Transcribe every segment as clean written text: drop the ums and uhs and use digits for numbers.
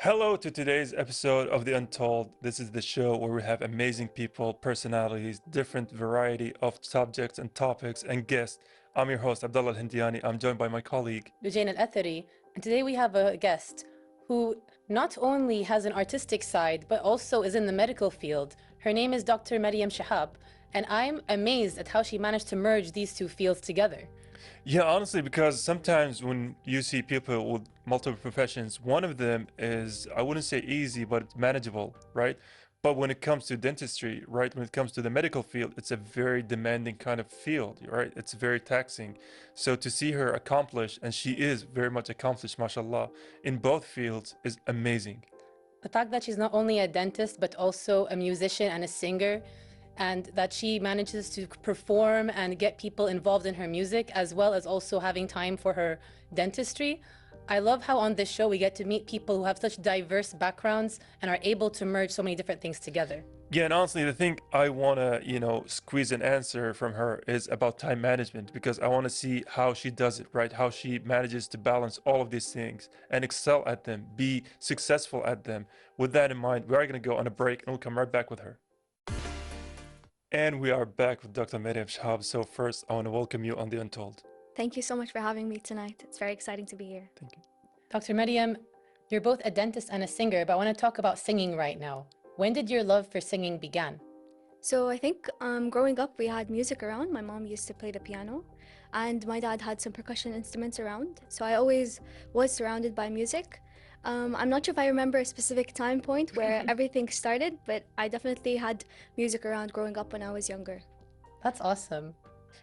Hello to today's episode of the Untold. This is the show where we have amazing people, personalities, different variety of subjects and topics, and guests. I'm your host, Abdullah Al-Hindiani. I'm joined by my colleague. Lujain Al-Athari, and today we have a guest who not only has an artistic side, but also is in the medical field. Her name is Dr. Maryam Shehab, and I'm amazed at how she managed to merge these two fields together. Yeah, honestly, because sometimes when you see people with multiple professions, one of them is, I wouldn't say easy, but it's manageable, right? But when it comes to dentistry, right, when it comes to the medical field, it's a very demanding kind of field, right? It's very taxing. So to see her accomplish, and she is very much accomplished, mashallah, in both fields is amazing. The fact that she's not only a dentist, but also a musician and a singer, and that she manages to perform and get people involved in her music, as well as also having time for her dentistry. I love how on this show we get to meet people who have such diverse backgrounds and are able to merge so many different things together. Yeah, and honestly, the thing I want to, squeeze an answer from her is about time management because I want to see how she does it, right? How she manages to balance all of these things and excel at them, be successful at them. With that in mind, we are going to go on a break and we'll come right back with her. And we are back with Dr. Maryam Shehab. So first, I want to welcome you on The Untold. Thank you so much for having me tonight. It's very exciting to be here. Thank you. Dr. Maryam, you're both a dentist and a singer, but I want to talk about singing right now. When did your love for singing begin? So I think growing up, we had music around. My mom used to play the piano, and my dad had some percussion instruments around. So I always was surrounded by music. I'm not sure if I remember a specific time point where everything started, but I definitely had music around growing up when I was younger. That's awesome.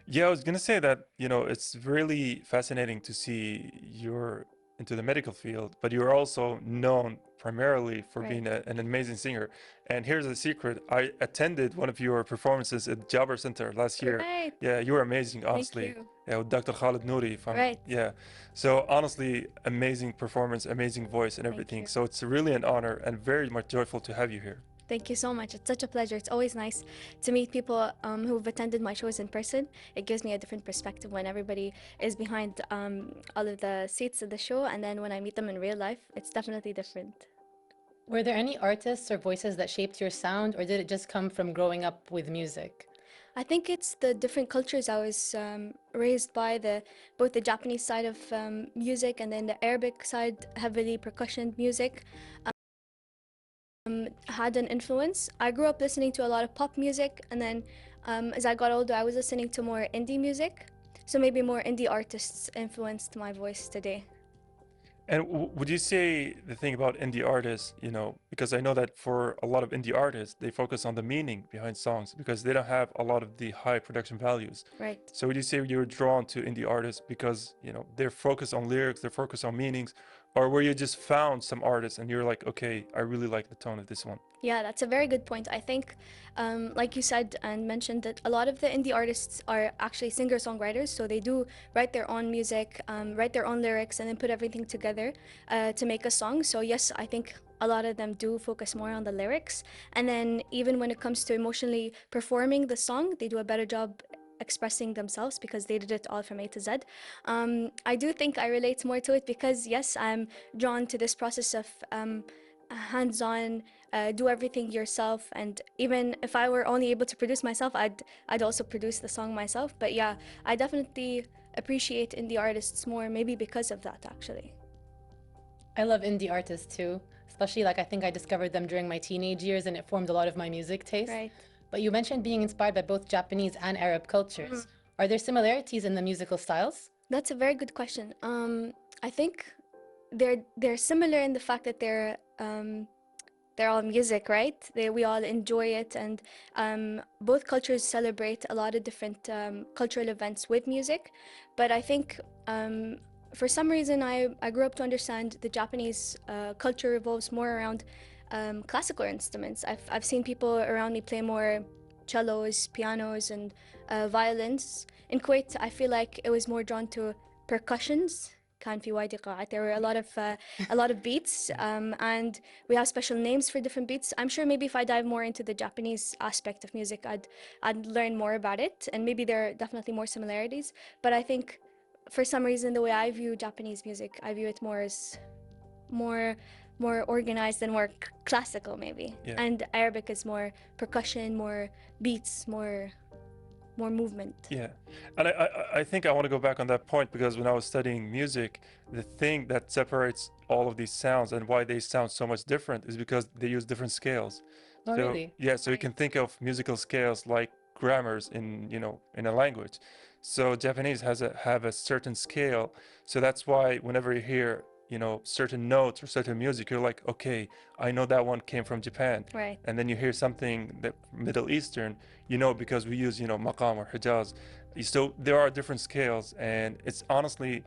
Yeah, I was going to say that, it's really fascinating to see you're into the medical field, but you're also known primarily for Right. being an amazing singer. And here's a secret. I attended one of your performances at Jabber Center last year. Right. Yeah, you were amazing, Thank honestly. you. Yeah, with Dr. Khalid Nouri. Right. Yeah. So honestly, amazing performance, amazing voice and Thank everything. you. So it's really an honor and very much joyful to have you here. Thank you so much. It's such a pleasure. It's always nice to meet people who've attended my shows in person. It gives me a different perspective when everybody is behind all of the seats of the show, and then when I meet them in real life, it's definitely different. Were there any artists or voices that shaped your sound, or did it just come from growing up with music? I think it's the different cultures I was raised by, both the Japanese side of music and then the Arabic side, heavily percussion music. Had an influence. I grew up listening to a lot of pop music, and then as I got older, I was listening to more indie music. So maybe more indie artists influenced my voice today. And would you say the thing about indie artists, because I know that for a lot of indie artists, they focus on the meaning behind songs because they don't have a lot of the high production values. Right. So would you say you were drawn to indie artists because, they're focused on lyrics, they're focused on meanings, or where you just found some artists and you're like, okay, I really like the tone of this one? Yeah, that's a very good point. I think, like you said and mentioned, that a lot of the indie artists are actually singer-songwriters, so they do write their own music, write their own lyrics, and then put everything together to make a song. So yes, I think a lot of them do focus more on the lyrics. And then even when it comes to emotionally performing the song, they do a better job expressing themselves because they did it all from A to Z. I do think I relate more to it because yes, I'm drawn to this process of hands-on, do everything yourself, and even if I were only able to produce myself, I'd also produce the song myself. But yeah, I definitely appreciate indie artists more, maybe because of that actually. I love indie artists too, especially I think I discovered them during my teenage years and it formed a lot of my music taste. Right. But you mentioned being inspired by both Japanese and Arab cultures. Are there similarities in the musical styles? That's a very good question. I think they're similar in the fact that they're all music, right? We all enjoy it, and both cultures celebrate a lot of different cultural events with music. But I think for some reason I grew up to understand the Japanese culture revolves more around classical instruments. I've seen people around me play more cellos, pianos, and violins. In Kuwait, I feel like it was more drawn to percussions. كان في وايد إيقاعات. There were a lot of beats, and we have special names for different beats. I'm sure maybe if I dive more into the Japanese aspect of music, I'd learn more about it, and maybe there are definitely more similarities. But I think for some reason, the way I view Japanese music, I view it more as more organized and more classical maybe. Yeah. And Arabic is more percussion, more beats, more movement. Yeah, and I think I want to go back on that point because when I was studying music, the thing that separates all of these sounds and why they sound so much different is because they use different scales. Oh, So really? yeah, so you can think of musical scales like grammars in, in a language. So Japanese have a certain scale. So that's why whenever you hear, certain notes or certain music, you're like, okay, I know that one came from Japan. Right. And then you hear something that Middle Eastern, because we use, maqam or hijaz. So there are different scales, and it's honestly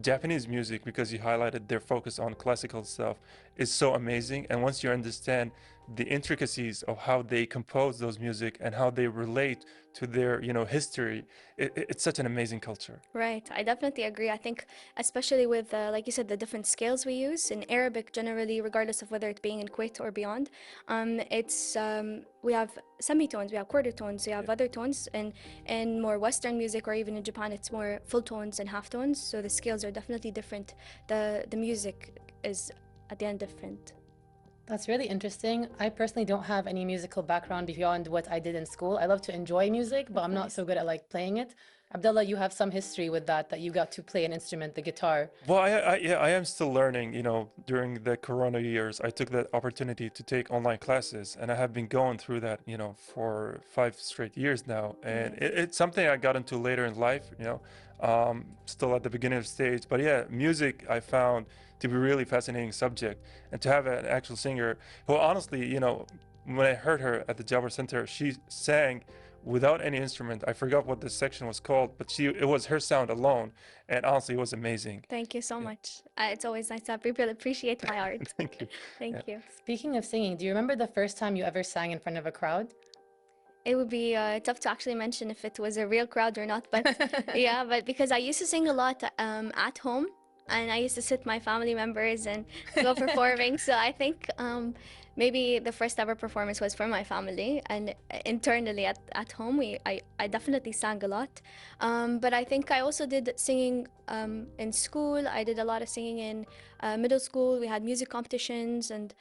Japanese music, because you highlighted their focus on classical stuff, is so amazing. And once you understand the intricacies of how they compose those music and how they relate to their, history, it's such an amazing culture. Right, I definitely agree. I think, especially with, like you said, the different scales we use in Arabic, generally, regardless of whether it's being in Kuwait or beyond, we have semitones, we have quarter tones, we have other tones, and in more Western music, or even in Japan, it's more full tones and half tones. So the scales are definitely different. The music is at the end different. That's really interesting. I personally don't have any musical background beyond what I did in school. I love to enjoy music, but I'm not so good at like playing it. Abdullah, you have some history with that you got to play an instrument, the guitar. Well, I am still learning. During the Corona years, I took that opportunity to take online classes, and I have been going through that, for 5 straight years now. And it's something I got into later in life, still at the beginner stage. But yeah, music I found to be really fascinating subject, and to have an actual singer who honestly, when I heard her at the Jabbar Center, she sang without any instrument. I forgot what this section was called, but it was her sound alone, and honestly, it was amazing. Thank you so much. It's always nice to have people appreciate my art. Thank you. Thank you. Speaking of singing, do you remember the first time you ever sang in front of a crowd? It would be tough to actually mention if it was a real crowd or not, but yeah, but because I used to sing a lot at home, and I used to sit my family members and go performing. So I think maybe the first ever performance was for my family, and internally at home, I definitely sang a lot. But I think I also did singing in school. I did a lot of singing in middle school. We had music competitions, and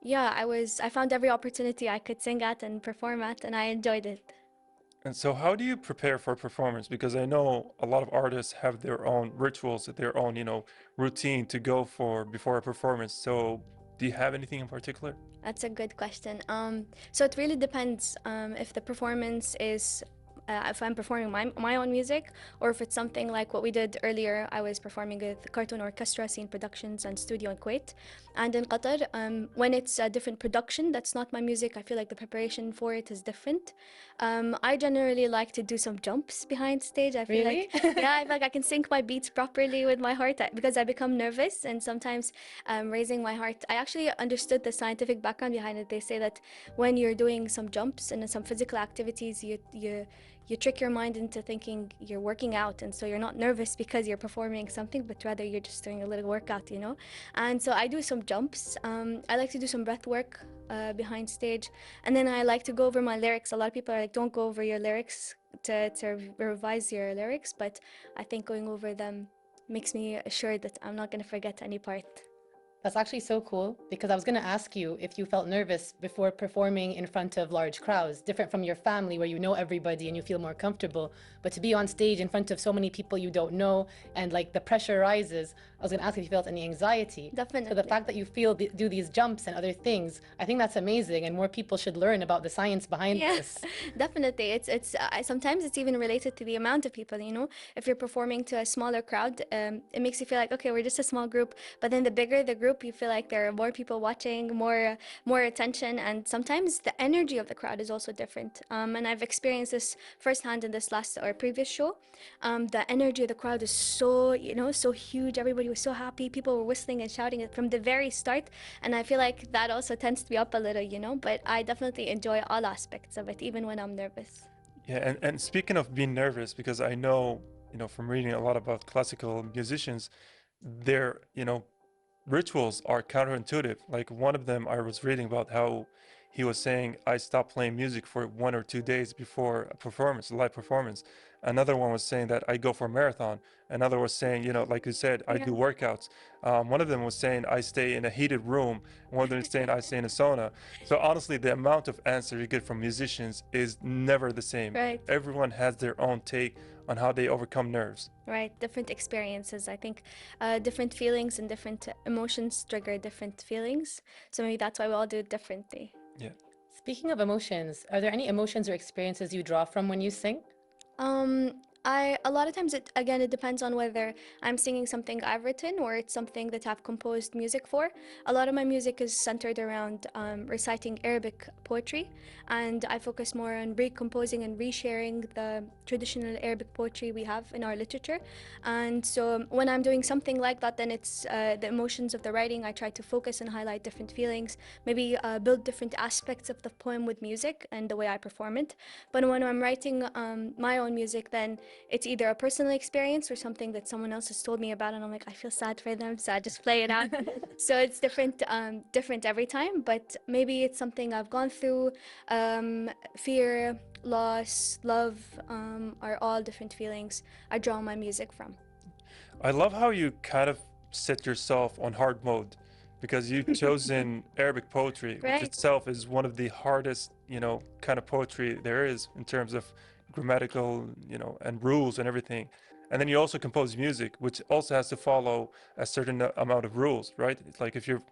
yeah, I found every opportunity I could sing at and perform at, and I enjoyed it. And so how do you prepare for a performance? Because I know a lot of artists have their own rituals, their own, routine to go for before a performance. So do you have anything in particular? That's a good question. So it really depends if the performance is if I'm performing my own music, or if it's something like what we did earlier. I was performing with Cartoon Orchestra, Scene Productions, and Studio in Kuwait. And in Qatar, when it's a different production, that's not my music, I feel like the preparation for it is different. I generally like to do some jumps behind stage. I feel Really? like, yeah, I feel like I can sync my beats properly with my heart, because I become nervous, and sometimes raising my heart. I actually understood the scientific background behind it. They say that when you're doing some jumps and some physical activities, you trick your mind into thinking you're working out, and so you're not nervous because you're performing something, but rather you're just doing a little workout, And so I do some jumps. I like to do some breath work behind stage, and then I like to go over my lyrics. A lot of people are like, don't go over your lyrics to revise your lyrics, but I think going over them makes me assured that I'm not going to forget any part. That's actually so cool, because I was going to ask you if you felt nervous before performing in front of large crowds, different from your family where you know everybody and you feel more comfortable. But to be on stage in front of so many people you don't know, and like the pressure rises, I was going to ask if you felt any anxiety. Definitely. So the fact that you do these jumps and other things, I think that's amazing, and more people should learn about the science behind this. Definitely. It's sometimes it's even related to the amount of people, If you're performing to a smaller crowd, it makes you feel like, okay, we're just a small group. But then the bigger the group, you feel like there are more people watching, more attention, and sometimes the energy of the crowd is also different. And I've experienced this firsthand in this last or previous show. The energy of the crowd is so, so huge. Everybody was so happy. People were whistling and shouting it from the very start, and I feel like that also tends to be up a little, But I definitely enjoy all aspects of it, even when I'm nervous. Yeah, and speaking of being nervous, because I know, from reading a lot about classical musicians, their, rituals are counterintuitive. Like one of them, I was reading about how he was saying, I stopped playing music for 1 or 2 days before a performance, a live performance. Another one was saying that I go for a marathon. Another was saying, you know, like you said, I do workouts. One of them was saying I stay in a heated room. One of them is saying I stay in a sauna. So honestly, the amount of answer you get from musicians is never the same. Right. Everyone has their own take on how they overcome nerves. Right, different experiences. I think different feelings and different emotions trigger different feelings. So maybe that's why we all do it differently. Yeah. Speaking of emotions, are there any emotions or experiences you draw from when you sing? A lot of times it depends on whether I'm singing something I've written or it's something that I've composed music for. A lot of my music is centered around reciting Arabic poetry, and I focus more on recomposing and resharing the traditional Arabic poetry we have in our literature. And so when I'm doing something like that, then it's the emotions of the writing. I try to focus and highlight different feelings, maybe build different aspects of the poem with music and the way I perform it. But when I'm writing my own music, then it's either a personal experience or something that someone else has told me about, and I'm like, I feel sad for them, so I just play it out. So it's different every time, but maybe it's something I've gone through. Fear, loss, love are all different feelings I draw my music from. I love how you kind of set yourself on hard mode, because you've chosen Arabic poetry, Right. which itself is one of the hardest, you know, kind of poetry there is in terms of grammatical, you know, and rules and everything. And then you also compose music, which also has to follow a certain amount of rules, right? It's like if you're,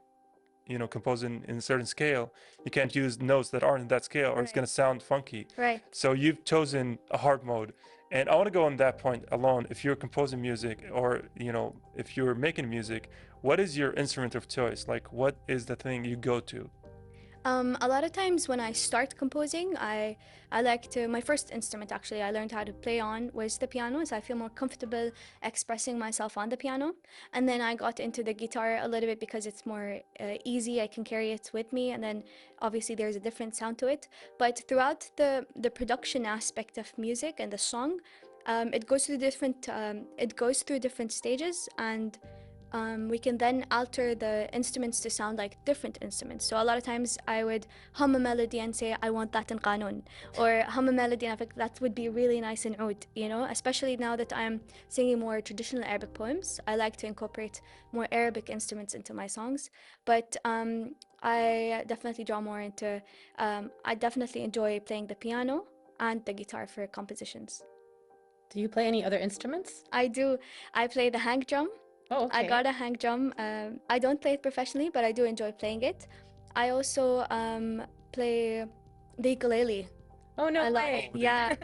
you know, composing in a certain scale, you can't use notes that aren't in that scale, or it's Right. going to sound funky. Right. So you've chosen a hard mode. And I want to go on that point alone. If you're composing music, or, you know, if you're making music, what is your instrument of choice? Like, what is the thing you go to? A lot of times when I start composing, I like to, my first instrument actually I learned how to play on was the piano, so I feel more comfortable expressing myself on the piano. And then I got into the guitar a little bit because it's more easy, I can carry it with me, and then obviously there's a different sound to it. But throughout the production aspect of music and the song, it goes through different stages, and we can then alter the instruments to sound like different instruments. So a lot of times I would hum a melody and say, I want that in qanun, or hum a melody and I think that would be really nice in oud, you know, especially now that I'm singing more traditional Arabic poems. I like to incorporate more Arabic instruments into my songs, but I definitely draw more into, I definitely enjoy playing the piano and the guitar for compositions. Do you play any other instruments? I do. I play the hang drum. Oh, okay. I got a hang drum. I don't play it professionally, but I do enjoy playing it. I also play the ukulele. Oh, no I way. yeah,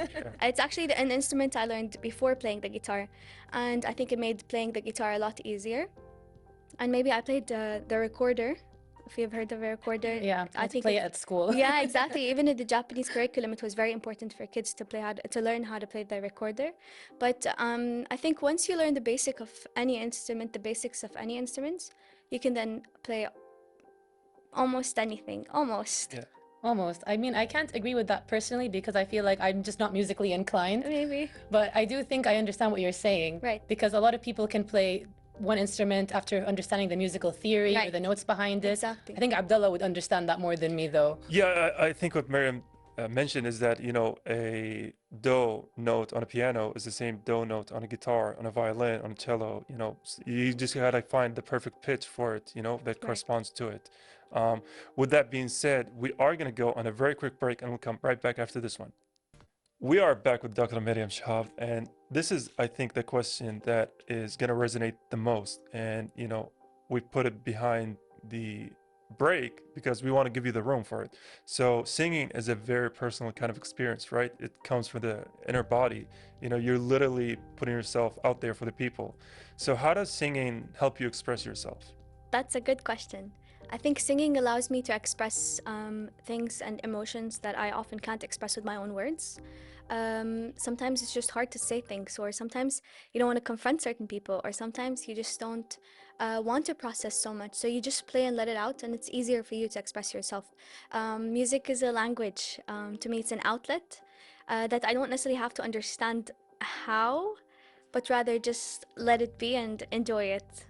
it's actually an instrument I learned before playing the guitar, and I think it made playing the guitar a lot easier. And maybe I played the recorder. If you've heard of a recorder, Yeah, I think play it at school. yeah, exactly. Even in the Japanese curriculum, it was very important for kids to learn how to play the recorder. But I think once you learn the basics of any instruments, you can then play almost anything. Almost. Yeah. Almost. I mean, I can't agree with that personally because I feel like I'm just not musically inclined. Maybe. But I do think I understand what you're saying. Right. Because a lot of people can play one instrument after understanding the musical theory or Right. the notes behind it. Exactly. I think Abdullah would understand that more than me, though. Yeah, I think what Maryam mentioned is that, you know, a do note on a piano is the same do note on a guitar, on a violin, on a cello. You know, you just gotta find the perfect pitch for it, you know, that corresponds to it. With that being said, we are gonna go on a very quick break, and we'll come right back after this one. We are back with Dr. Maryam Shehab, and this is, I think, the question that is going to resonate the most. And, you know, we put it behind the break because we want to give you the room for it. So singing is a very personal kind of experience, right? It comes from the inner body. You know, you're literally putting yourself out there for the people. So how does singing help you express yourself? That's a good question. I think singing allows me to express things and emotions that I often can't express with my own words. Sometimes it's just hard to say things, or sometimes you don't want to confront certain people, or sometimes you just don't want to process so much. So you just play and let it out, and it's easier for you to express yourself. Music is a language. To me, it's an outlet that I don't necessarily have to understand how, but rather just let it be and enjoy it.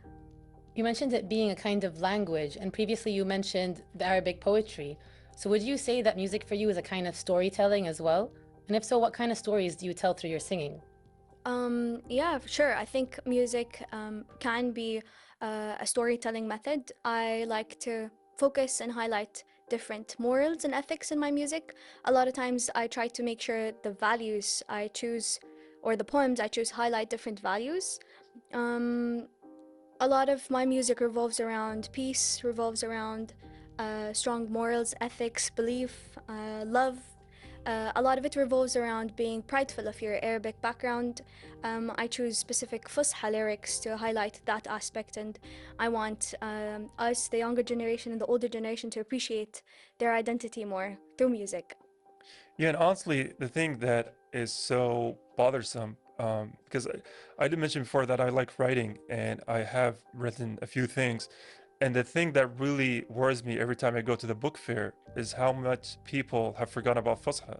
You mentioned it being a kind of language, and previously you mentioned the Arabic poetry. So would you say that music for you is a kind of storytelling as well? And if so, what kind of stories do you tell through your singing? Yeah, for sure. I think music can be a storytelling method. I like to focus and highlight different morals and ethics in my music. A lot of times I try to make sure the values I choose or the poems I choose highlight different values. Um, a lot of my music revolves around peace, revolves around strong morals, ethics, belief, love. A lot of it revolves around being prideful of your Arabic background. I choose specific Fusha lyrics to highlight that aspect, and I want us, the younger generation and the older generation, to appreciate their identity more through music. Yeah, and honestly, the thing that is so bothersome, because I did mention before that I like writing and I have written a few things. And the thing that really worries me every time I go to the book fair is how much people have forgotten about Fusha,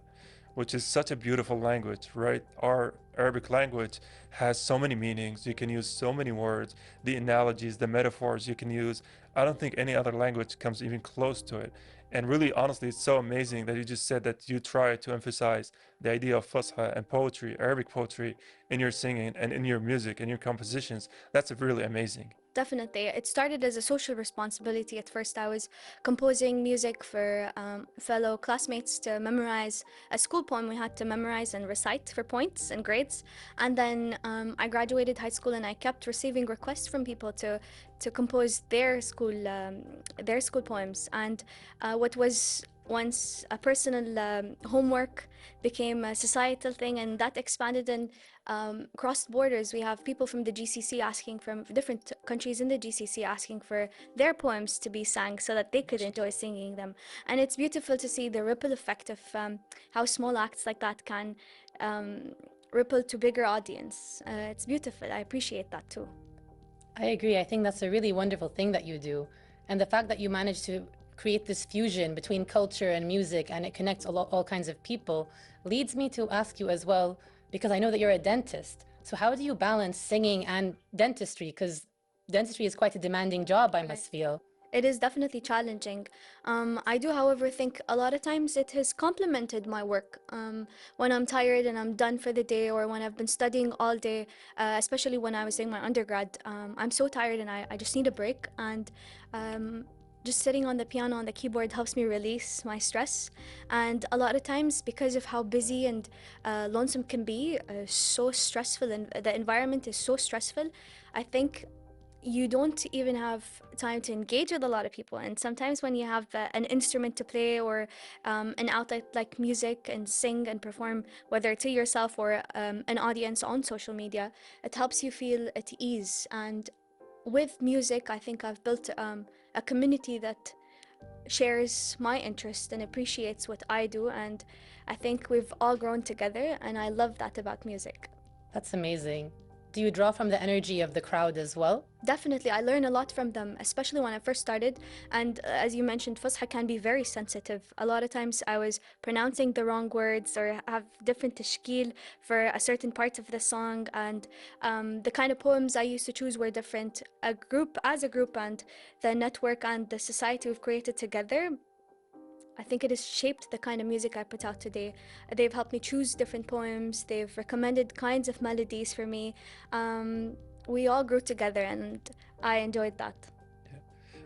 which is such a beautiful language, right? Our Arabic language has so many meanings. You can use so many words, the analogies, the metaphors you can use. I don't think any other language comes even close to it. And really, honestly, it's so amazing that you just said that you try to emphasize the idea of Fusha and poetry, Arabic poetry, in your singing and in your music and your compositions. That's really amazing. Definitely. It started as a social responsibility. At first, I was composing music for fellow classmates to memorize a school poem we had to memorize and recite for points and grades. And then I graduated high school, and I kept receiving requests from people to compose their school poems. And what was once a personal homework became a societal thing, and that expanded and crossed borders. We have people from the GCC asking, from different countries in the GCC, asking for their poems to be sang so that they could enjoy singing them. And it's beautiful to see the ripple effect of how small acts like that can ripple to bigger audience. It's beautiful. I appreciate that too. I agree. I think that's a really wonderful thing that you do. And the fact that you manage to create this fusion between culture and music, and it connects all kinds of people, leads me to ask you as well, because I know that you're a dentist. So how do you balance singing and dentistry? Because dentistry is quite a demanding job, I must feel. It is definitely challenging. I do, however, think a lot of times it has complemented my work. When I'm tired and I'm done for the day, or when I've been studying all day, especially when I was doing my undergrad, I'm so tired and I just need a break. And just sitting on the piano, on the keyboard, helps me release my stress. And a lot of times, because of how busy and lonesome can be, so stressful, and the environment is so stressful, I think you don't even have time to engage with a lot of people. And sometimes when you have an instrument to play, or an outlet like music, and sing and perform, whether to yourself or an audience on social media, it helps you feel at ease. And with music, I think I've built a community that shares my interest and appreciates what I do. And I think we've all grown together, and I love that about music. That's amazing. Do you draw from the energy of the crowd as well? Definitely, I learn a lot from them, especially when I first started. And as you mentioned, Fusha can be very sensitive. A lot of times I was pronouncing the wrong words, or have different tashkil for a certain part of the song. And the kind of poems I used to choose were different. As a group, and the network and the society we've created together, I think it has shaped the kind of music I put out today. They've helped me choose different poems. They've recommended kinds of melodies for me. We all grew together, and I enjoyed that. Yeah.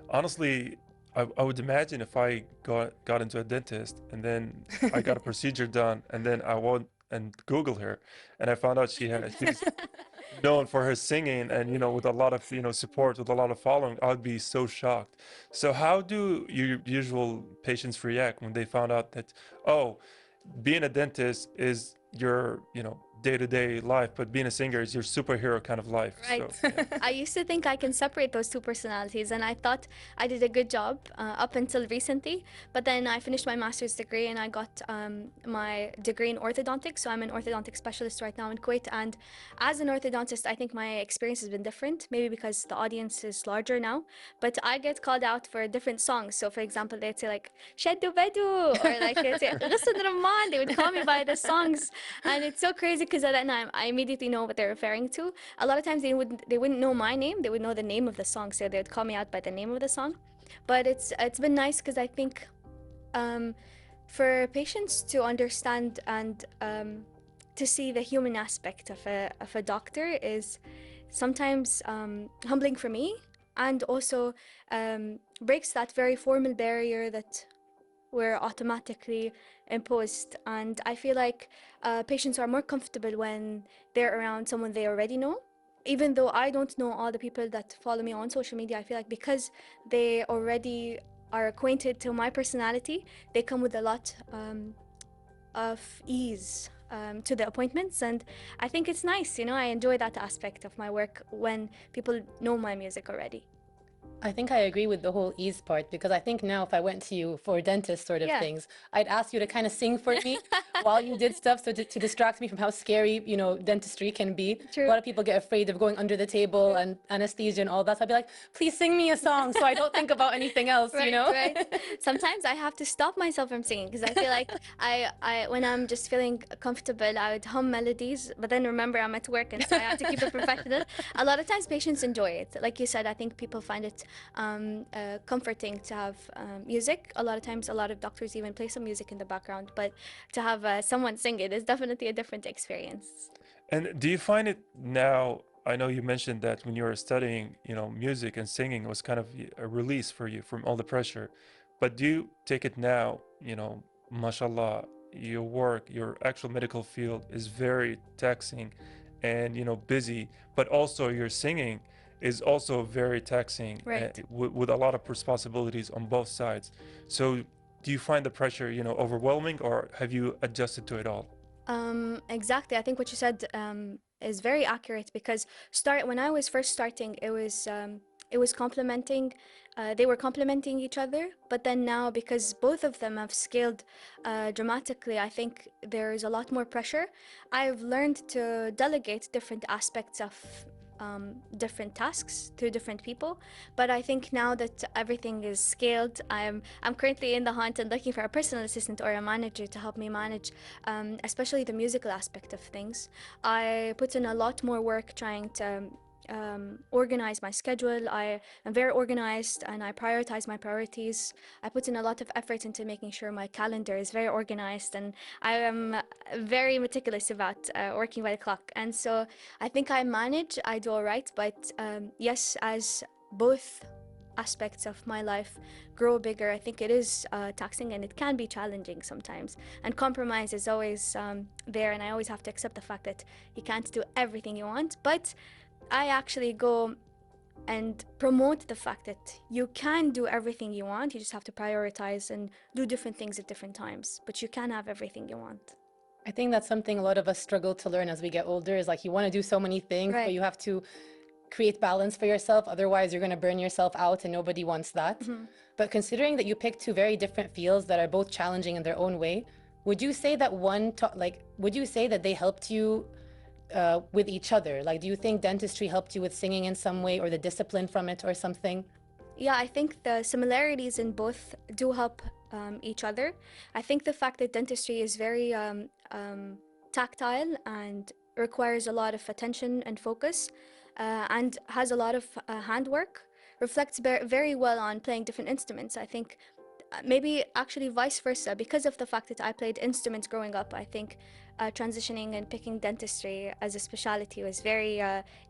Honestly, I would imagine if I got into a dentist and then I got a procedure done, and then I went and Googled her and I found out she's known for her singing, and with a lot of support, with a lot of following, I'd be so shocked. So how do your usual patients react when they found out that, oh, being a dentist is your day-to-day life, but being a singer is your superhero kind of life? Right. So yeah. I used to think I can separate those two personalities, and I thought I did a good job up until recently. But then I finished my master's degree, and I got my degree in orthodontics. So I'm an orthodontic specialist right now in Kuwait. And as an orthodontist, I think my experience has been different, maybe because the audience is larger now. But I get called out for different songs. So for example, they'd say like Shaddu Badu, or like they'd say Ghassan Rahman. They would call me by the songs, and it's so crazy because at that time I immediately know what they're referring to. A lot of times they wouldn't know my name. They would know the name of the song, so they would call me out by the name of the song. But it's been nice because I think For patients to understand and to see the human aspect of a doctor is sometimes humbling for me, and also breaks that very formal barrier that we're automatically imposed. And I feel like patients are more comfortable when they're around someone they already know. Even though I don't know all the people that follow me on social media, I feel like because they already are acquainted to my personality, they come with a lot of ease to the appointments. And I think it's nice, you know, I enjoy that aspect of my work when people know my music already. I think I agree with the whole ease part, because I think now if I went to you for dentist sort of Yeah. things, I'd ask you to kind of sing for me while you did stuff, so to distract me from how scary, you know, dentistry can be. True. A lot of people get afraid of going under the table and anesthesia and all that. So I'd be like, please sing me a song so I don't think about anything else, you know? Right. Sometimes I have to stop myself from singing because I feel like when I'm just feeling comfortable, I would hum melodies, but then remember I'm at work, and so I have to keep it professional. A lot of times patients enjoy it. Like you said, I think people find it comforting to have music. A lot of times, a lot of doctors even play some music in the background, but to have someone sing it is definitely a different experience. And do you find it now? I know you mentioned that when you were studying, you know, music and singing was kind of a release for you from all the pressure. But do you take it now, you know, mashallah, your work, your actual medical field is very taxing and, you know, busy, but also your singing is also very taxing Right. with a lot of responsibilities on both sides. So do you find the pressure, you know, overwhelming, or have you adjusted to it all? Exactly. I think what you said is very accurate, because when I was first starting, it was complementing. They were complementing each other, but then now, because both of them have scaled dramatically, I think there is a lot more pressure. I've learned to delegate different aspects of different tasks to different people, but I think now that everything is scaled, I'm currently in the hunt and looking for a personal assistant or a manager to help me manage especially the musical aspect of things. I put in a lot more work trying to organize my schedule. I am very organized and I prioritize my priorities. I put in a lot of effort into making sure my calendar is very organized, and I am very meticulous about working by the clock. And so I think I do all right. But yes, as both aspects of my life grow bigger, I think it is taxing and it can be challenging sometimes. And compromise is always there, and I always have to accept the fact that you can't do everything you want. But I actually go and promote the fact that you can do everything you want. You just have to prioritize and do different things at different times, but you can have everything you want. I think that's something a lot of us struggle to learn as we get older, is like you want to do so many things, but Right. you have to create balance for yourself. Otherwise, you're going to burn yourself out, and nobody wants that. But considering that you picked two very different fields that are both challenging in their own way, would you say that would you say that they helped you with each other? Like, do you think dentistry helped you with singing in some way, or the discipline from it or something? Yeah, I think the similarities in both do help each other. I think the fact that dentistry is very tactile and requires a lot of attention and focus, and has a lot of handwork, reflects very well on playing different instruments. I think maybe actually vice versa, because of the fact that I played instruments growing up. I think transitioning and picking dentistry as a specialty was very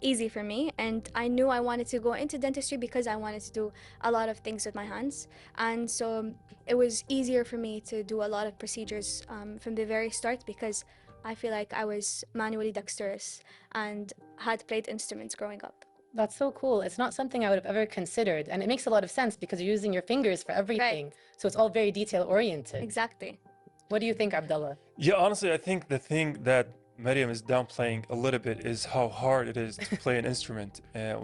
easy for me, and I knew I wanted to go into dentistry because I wanted to do a lot of things with my hands. And so it was easier for me to do a lot of procedures from the very start, because I feel like I was manually dexterous and had played instruments growing up. That's so cool. It's not something I would have ever considered. And it makes a lot of sense because you're using your fingers for everything. So it's all very detail oriented. Exactly. What do you think, Abdullah? Yeah, honestly, I think the thing that Maryam is downplaying a little bit is how hard it is to play an instrument.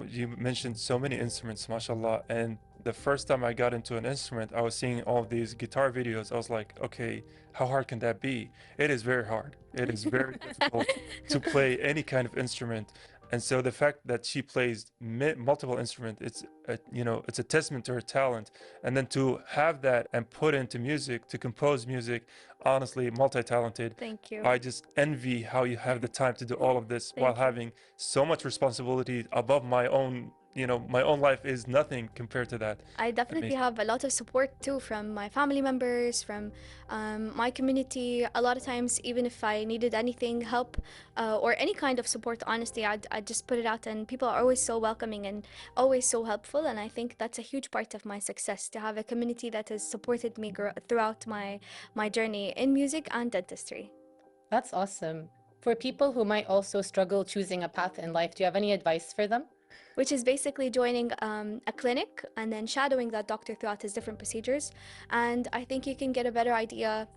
You mentioned so many instruments, mashallah. And the first time I got into an instrument, I was seeing all of these guitar videos. I was like, okay, how hard can that be? It is very hard. It is very difficult to play any kind of instrument. And so the fact that she plays multiple instruments, you know, it's a testament to her talent. And then to have that and put into music, to compose music, honestly, multi-talented. Thank you. I just envy how you have the time to do all of this while having so much responsibility above my own you know, my own life is nothing compared to that. I definitely have a lot of support too from my family members, from my community. A lot of times, even if I needed anything, help, or any kind of support, honestly, I'd just put it out, and people are always so welcoming and always so helpful. And I think that's a huge part of my success, to have a community that has supported me throughout my journey in music and dentistry. That's awesome. For people who might also struggle choosing a path in life, do you have any advice for them? Which is basically joining a clinic and then shadowing that doctor throughout his different procedures. And I think you can get a better idea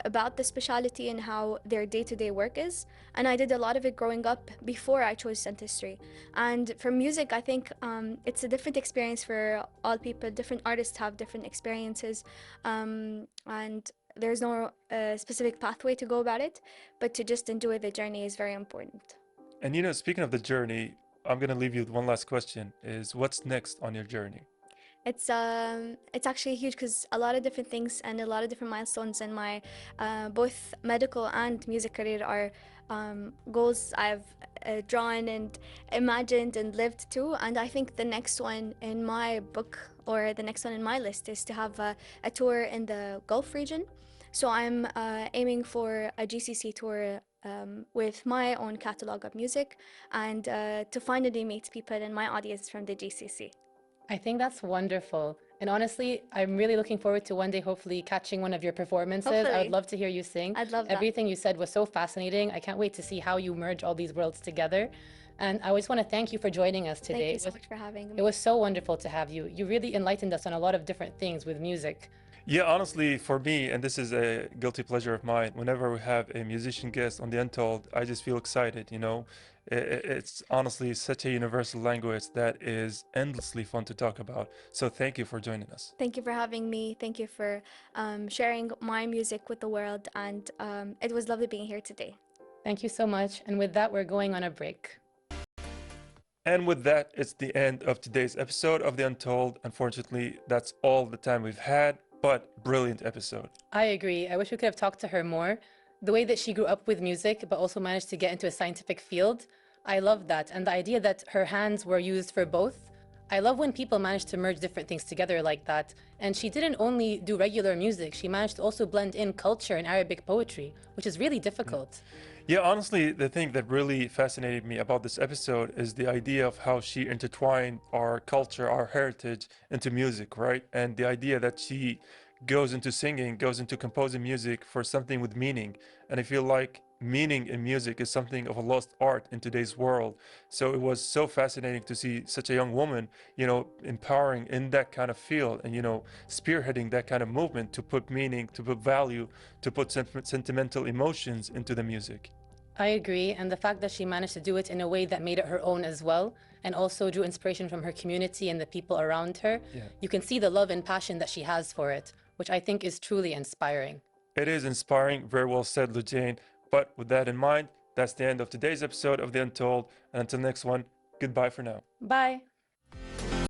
about the specialty and how their day-to-day work is. And I did a lot of it growing up before I chose dentistry. And for music, I think it's a different experience for all people. Different artists have different experiences. And there's no specific pathway to go about it, but to just enjoy the journey is very important. And you know, speaking of the journey, I'm going to leave you with one last question, is what's next on your journey? It's actually huge, because a lot of different things and a lot of different milestones in my both medical and music career are goals I've drawn and imagined and lived to. And I think the next one in my book, or the next one in my list, is to have a tour in the Gulf region. So I'm aiming for a GCC tour with my own catalog of music, and to finally meet people in my audience from the GCC. I think that's wonderful. And honestly, I'm really looking forward to one day hopefully catching one of your performances. I would Hopefully. love to hear you sing. I'd love that. Everything you said was so fascinating. I can't wait to see how you merge all these worlds together. And I just want to thank you for joining us today. Thank you so much for having me. It was so wonderful to have you. You really enlightened us on a lot of different things with music. Yeah, honestly, for me, and this is a guilty pleasure of mine, whenever we have a musician guest on the Untold, I just feel excited, you know. It's honestly such a universal language that is endlessly fun to talk about. So thank you for joining us. Thank you for having me. Thank you for sharing my music with the world. And it was lovely being here today. Thank you so much. And with that, we're going on a break. And with that, it's the end of today's episode of The Untold. Unfortunately, that's all the time we've had, but brilliant episode. I agree. I wish we could have talked to her more. The way that she grew up with music, but also managed to get into a scientific field, I love that. And the idea that her hands were used for both. I love when people manage to merge different things together like that. And she didn't only do regular music, she managed to also blend in culture and Arabic poetry, which is really difficult. Yeah, honestly, the thing that really fascinated me about this episode is the idea of how she intertwined our culture, our heritage into music, right? And the idea that she goes into singing, goes into composing music for something with meaning. And I feel like meaning in music is something of a lost art in today's world. So it was so fascinating to see such a young woman, you know, empowering in that kind of field and, you know, spearheading that kind of movement to put meaning, to put value, to put sentimental emotions into the music. I agree. And the fact that she managed to do it in a way that made it her own as well, and also drew inspiration from her community and the people around her, you can see the love and passion that she has for it, which I think is truly inspiring. It is inspiring. Very well said, Lujane. But with that in mind, that's the end of today's episode of The Untold. And until next one, goodbye for now. Bye.